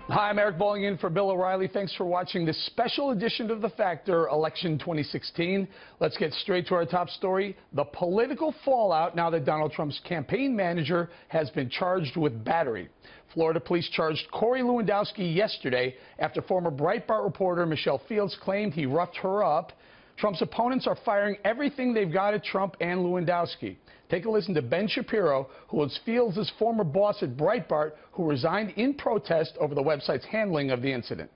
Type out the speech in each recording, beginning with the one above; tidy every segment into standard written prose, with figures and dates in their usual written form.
Hi, I'm Eric Bolling in for Bill O'Reilly. Thanks for watching this special edition of The Factor, Election 2016. Let's get straight to our top story. The political fallout now that Donald Trump's campaign manager has been charged with battery. Florida police charged Corey Lewandowski yesterday after former Breitbart reporter Michelle Fields claimed he roughed her up. Trump's opponents are firing everything they've got at Trump and Lewandowski. Take a listen to Ben Shapiro, who was Fields' former boss at Breitbart, who resigned in protest over the website's handling of the incident.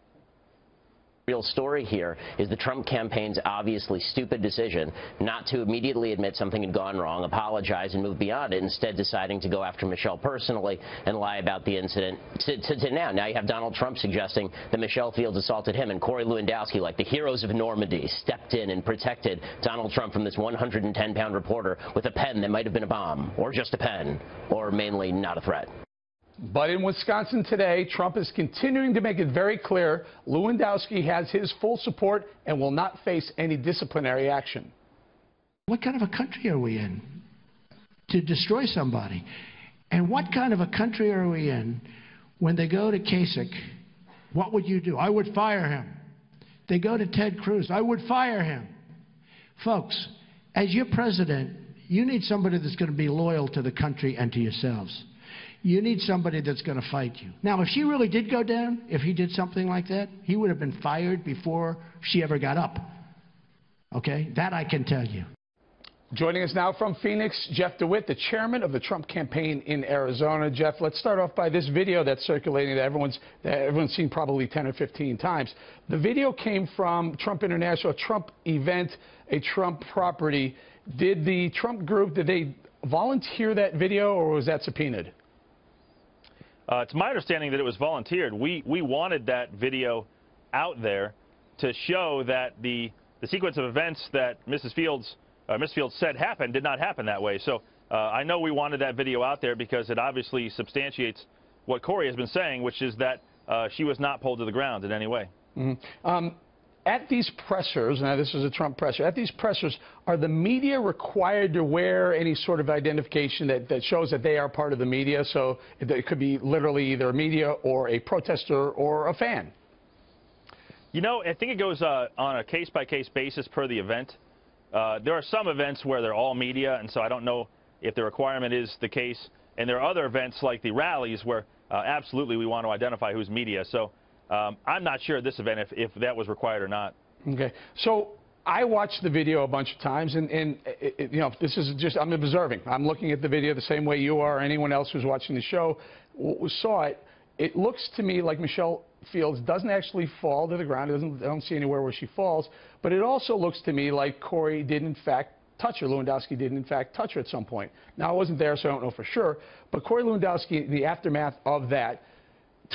Real story here is the Trump campaign's obviously stupid decision not to immediately admit something had gone wrong, apologize, and move beyond it, instead deciding to go after Michelle personally and lie about the incident to now. Now you have Donald Trump suggesting that Michelle Fields assaulted him, and Corey Lewandowski, like the heroes of Normandy, stepped in and protected Donald Trump from this 110-pound reporter with a pen that might have been a bomb, or just a pen, or mainly not a threat. But in Wisconsin today, Trump is continuing to make it very clear Lewandowski has his full support and will not face any disciplinary action. What kind of a country are we in to destroy somebody? And what kind of a country are we in when they go to Kasich? What would you do? I would fire him. They go to Ted Cruz. I would fire him. Folks, as your president, you need somebody that's going to be loyal to the country and to yourselves. You need somebody that's going to fight you. Now, if she really did go down, if he did something like that, he would have been fired before she ever got up. Okay? That I can tell you. Joining us now from Phoenix, Jeff Dewitt, the chairman of the Trump campaign in Arizona. Jeff, let's start off by this video that's circulating that everyone's seen probably 10 or 15 times. The video came from Trump International, a Trump event, a Trump property. Did the Trump group, did they volunteer that video, or was that subpoenaed? It's my understanding that it was volunteered. We wanted that video out there to show that the sequence of events that Miss Fields said happened did not happen that way. So I know we wanted that video out there because it obviously substantiates what Corey has been saying, which is that she was not pulled to the ground in any way. Mm-hmm. At these pressers, now this is a Trump presser, at these pressers, are the media required to wear any sort of identification that shows that they are part of the media? So it could be literally either a media or a protester or a fan. You know, I think it goes on a case-by-case basis per the event. There are some events where they're all media, and so I don't know if the requirement is the case. And there are other events like the rallies where absolutely we want to identify who's media. So I'm not sure at this event if that was required or not. Okay. So I watched the video a bunch of times, and you know, this is just, I'm observing. I'm looking at the video the same way you are, or anyone else who's watching the show saw it. It looks to me like Michelle Fields doesn't actually fall to the ground. I don't see anywhere where she falls. But it also looks to me like Corey did, in fact, touch her. Lewandowski did, in fact, touch her at some point. Now, I wasn't there, so I don't know for sure. But Corey Lewandowski, in the aftermath of that,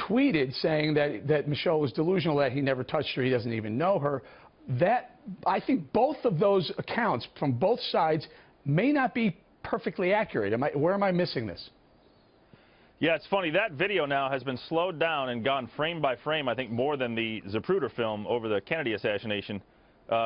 tweeted saying that Michelle was delusional, that he never touched her, he doesn't even know her. That, I think both of those accounts from both sides may not be perfectly accurate. Where am I missing this? Yeah, it's funny. That video now has been slowed down and gone frame by frame, I think, more than the Zapruder film over the Kennedy assassination,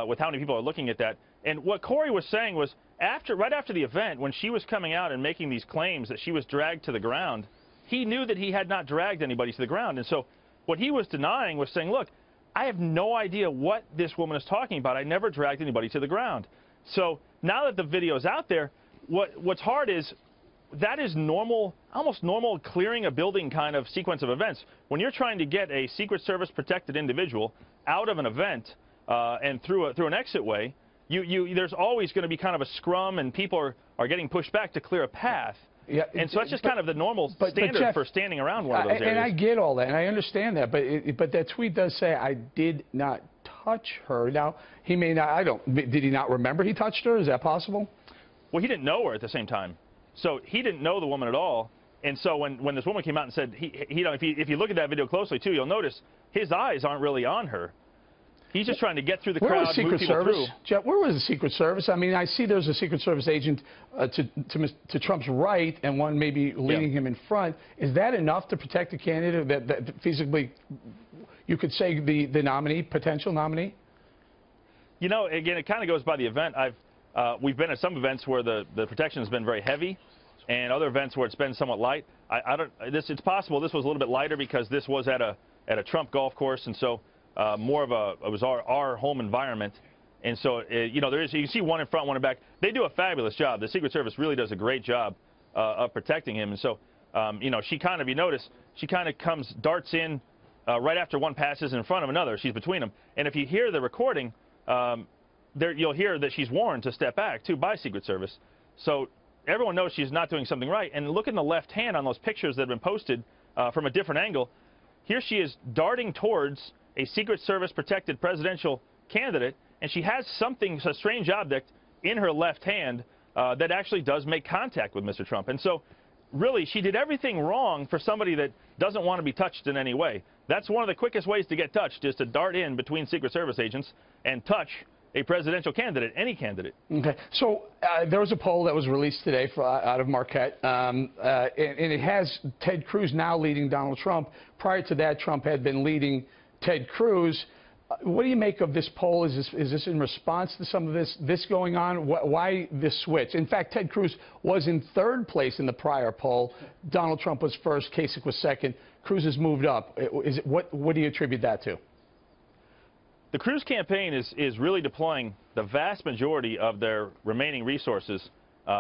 with how many people are looking at that. And what Corey was saying was, right after the event, when she was coming out and making these claims that she was dragged to the ground, he knew that he had not dragged anybody to the ground. And so what he was denying was saying, look, I have no idea what this woman is talking about. I never dragged anybody to the ground. So now that the video is out there, what's hard is that is normal, almost normal clearing a building kind of sequence of events. When you're trying to get a Secret Service protected individual out of an event and through an exit way, there's always going to be kind of a scrum, and people are getting pushed back to clear a path. Yeah, and so that's just kind of the normal standard Jeff, for standing around one of those areas. And I get all that, and I understand that, but that tweet does say, I did not touch her. Now, he may not, did he not remember he touched her? Is that possible? Well, he didn't know her at the same time. So he didn't know the woman at all. And so when this woman came out and said, if you look at that video closely, too, you'll notice his eyes aren't really on her. He's just trying to get through the crowd, move people through. Jeff, where was the Secret Service? I mean, I see there's a Secret Service agent to Trump's right and one maybe leading him in front. Is that enough to protect a candidate that feasibly, you could say, the nominee, potential nominee? You know, again, it kind of goes by the event. We've been at some events where the protection has been very heavy, and other events where it's been somewhat light. It's possible this was a little bit lighter because this was at a at a Trump golf course, and so more of it was our home environment. And so, you know, you can see one in front, one in back. They do a fabulous job. The Secret Service really does a great job of protecting him. And so, you know, she kind of, you notice, she kind of darts in right after one passes in front of another. She's between them. And if you hear the recording, you'll hear that she's warned to step back, too, by Secret Service. So everyone knows she's not doing something right. And look in the left hand on those pictures that have been posted from a different angle. Here she is darting towards a Secret Service protected presidential candidate, and she has something, a strange object, in her left hand that actually does make contact with Mr. Trump. And so, really, she did everything wrong for somebody that doesn't want to be touched in any way. That's one of the quickest ways to get touched, is to dart in between Secret Service agents and touch a presidential candidate, any candidate. Okay. So there was a poll that was released today out of Marquette, and it has Ted Cruz now leading Donald Trump. Prior to that, Trump had been leading Ted Cruz. What do you make of this poll? Is this in response to some of this going on? Why this switch? In fact, Ted Cruz was in third place in the prior poll. Donald Trump was first. Kasich was second. Cruz has moved up. What do you attribute that to? The Cruz campaign is really deploying the vast majority of their remaining resources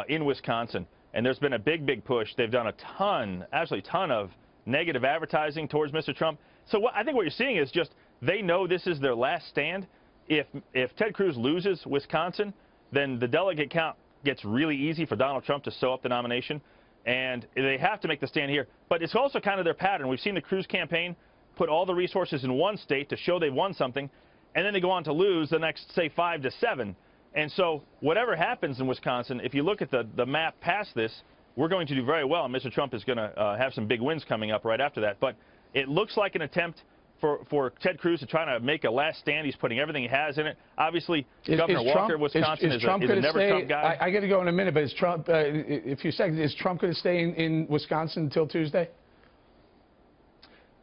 in Wisconsin. And there's been a big push. They've done a ton, absolutely a ton of negative advertising towards Mr. Trump. So I think what you're seeing is just they know this is their last stand. If Ted Cruz loses Wisconsin, then the delegate count gets really easy for Donald Trump to sew up the nomination. And they have to make the stand here. But it's also kind of their pattern. We've seen the Cruz campaign put all the resources in one state to show they've won something, and then they go on to lose the next, say, 5 to 7. And so whatever happens in Wisconsin, if you look at the map past this, we're going to do very well, and Mr. Trump is going to have some big wins coming up right after that. But it looks like an attempt for Ted Cruz to try to make a last stand. He's putting everything he has in it. Obviously, Governor Walker of Wisconsin is a never Trump guy. I got to go in a minute, but is Trump, if you say, is Trump going to stay in Wisconsin until Tuesday?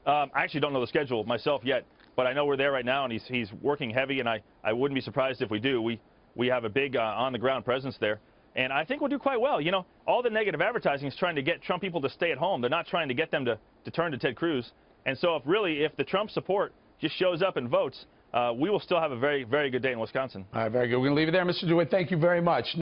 I actually don't know the schedule myself yet, but I know we're there right now, and he's working heavy, and I wouldn't be surprised if we do. We have a big on-the-ground presence there, and I think we'll do quite well. You know, all the negative advertising is trying to get Trump people to stay at home. They're not trying to get them to turn to Ted Cruz. And so if the Trump support just shows up and votes, we will still have a very good day in Wisconsin. All right, very good. We're going to leave it there, Mr. Dewitt. Thank you very much.